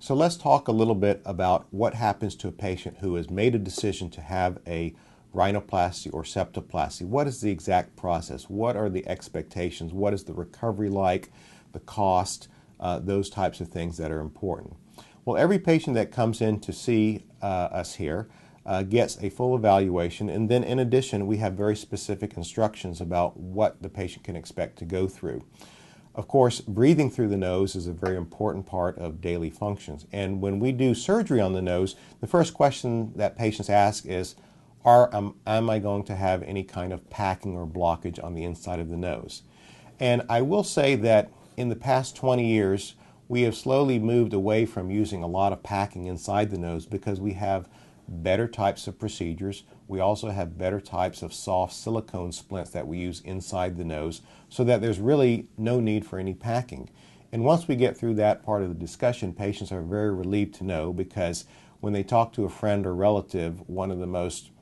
So let's talk a little bit about what happens to a patient who has made a decision to have a rhinoplasty or septoplasty. What is the exact process? What are the expectations? What is the recovery like? The cost? Those types of things that are important. Well, every patient that comes in to see us here gets a full evaluation, and then in addition we have very specific instructions about what the patient can expect to go through. Of course, breathing through the nose is a very important part of daily functions, and when we do surgery on the nose, the first question that patients ask is, am I going to have any kind of packing or blockage on the inside of the nose? And I will say that in the past 20 years, we have slowly moved away from using a lot of packing inside the nose because we have better types of procedures. We also have better types of soft silicone splints that we use inside the nose so that there's really no need for any packing. And once we get through that part of the discussion, patients are very relieved to know, because when they talk to a friend or relative, one of the most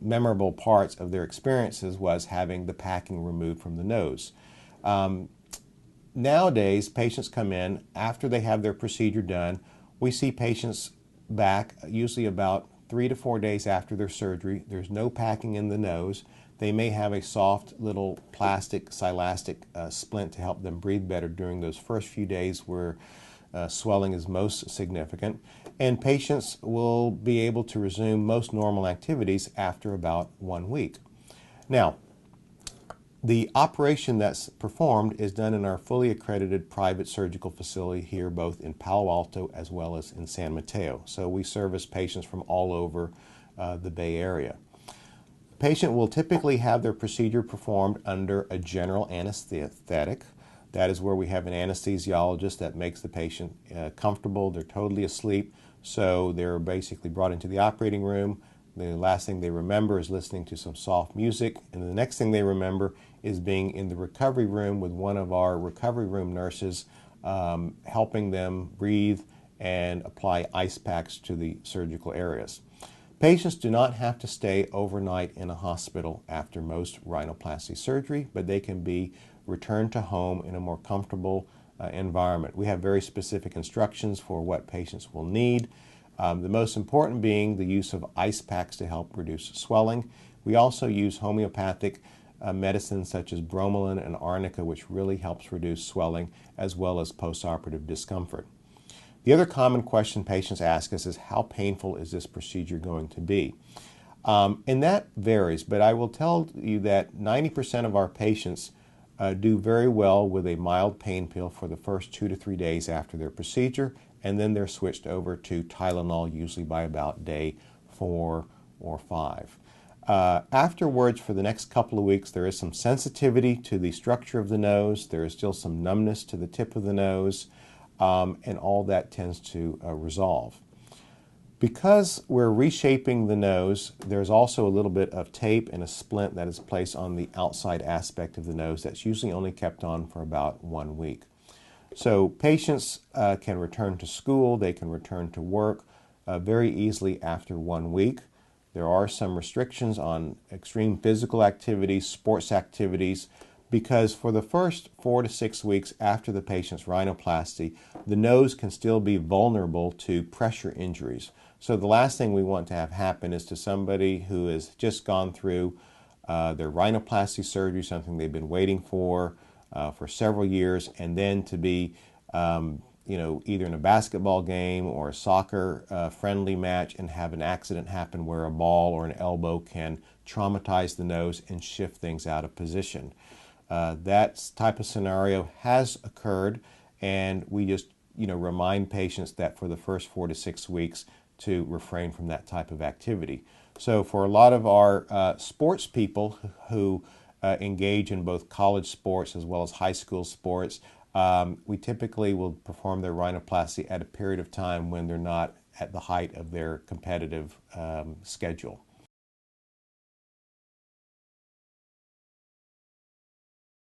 memorable parts of their experiences was having the packing removed from the nose. Nowadays, patients come in after they have their procedure done. We see patients back usually about 3 to 4 days after their surgery. There's no packing in the nose. They may have a soft little plastic silastic splint to help them breathe better during those first few days where swelling is most significant. And patients will be able to resume most normal activities after about 1 week. Now, the operation that's performed is done in our fully accredited private surgical facility here, both in Palo Alto as well as in San Mateo. So we service patients from all over the Bay Area. The patient will typically have their procedure performed under a general anesthetic. That is where we have an anesthesiologist that makes the patient comfortable. They're totally asleep, so they're basically brought into the operating room. The last thing they remember is listening to some soft music, and the next thing they remember is being in the recovery room with one of our recovery room nurses, helping them breathe and apply ice packs to the surgical areas. Patients do not have to stay overnight in a hospital after most rhinoplasty surgery, but they can be returned to home in a more comfortable environment. We have very specific instructions for what patients will need. The most important being the use of ice packs to help reduce swelling. We also use homeopathic medicines such as bromelain and arnica, which really helps reduce swelling as well as postoperative discomfort. The other common question patients ask us is, how painful is this procedure going to be? And that varies, but I will tell you that 90% of our patients do very well with a mild pain pill for the first 2 to 3 days after their procedure, and then they're switched over to Tylenol usually by about day 4 or 5. Afterwards, for the next couple of weeks, there is some sensitivity to the structure of the nose. There is still some numbness to the tip of the nose, and all that tends to resolve. Because we're reshaping the nose, there's also a little bit of tape and a splint that is placed on the outside aspect of the nose that's usually only kept on for about 1 week. So patients can return to school, they can return to work very easily after 1 week. There are some restrictions on extreme physical activities, sports activities, because for the first 4 to 6 weeks after the patient's rhinoplasty, the nose can still be vulnerable to pressure injuries. So the last thing we want to have happen is to somebody who has just gone through their rhinoplasty surgery, something they've been waiting for several years, and then to be either in a basketball game or a soccer friendly match and have an accident happen where a ball or an elbow can traumatize the nose and shift things out of position. That type of scenario has occurred, and we just remind patients that for the first 4 to 6 weeks to refrain from that type of activity. So for a lot of our sports people who engage in both college sports as well as high school sports, we typically will perform their rhinoplasty at a period of time when they're not at the height of their competitive schedule.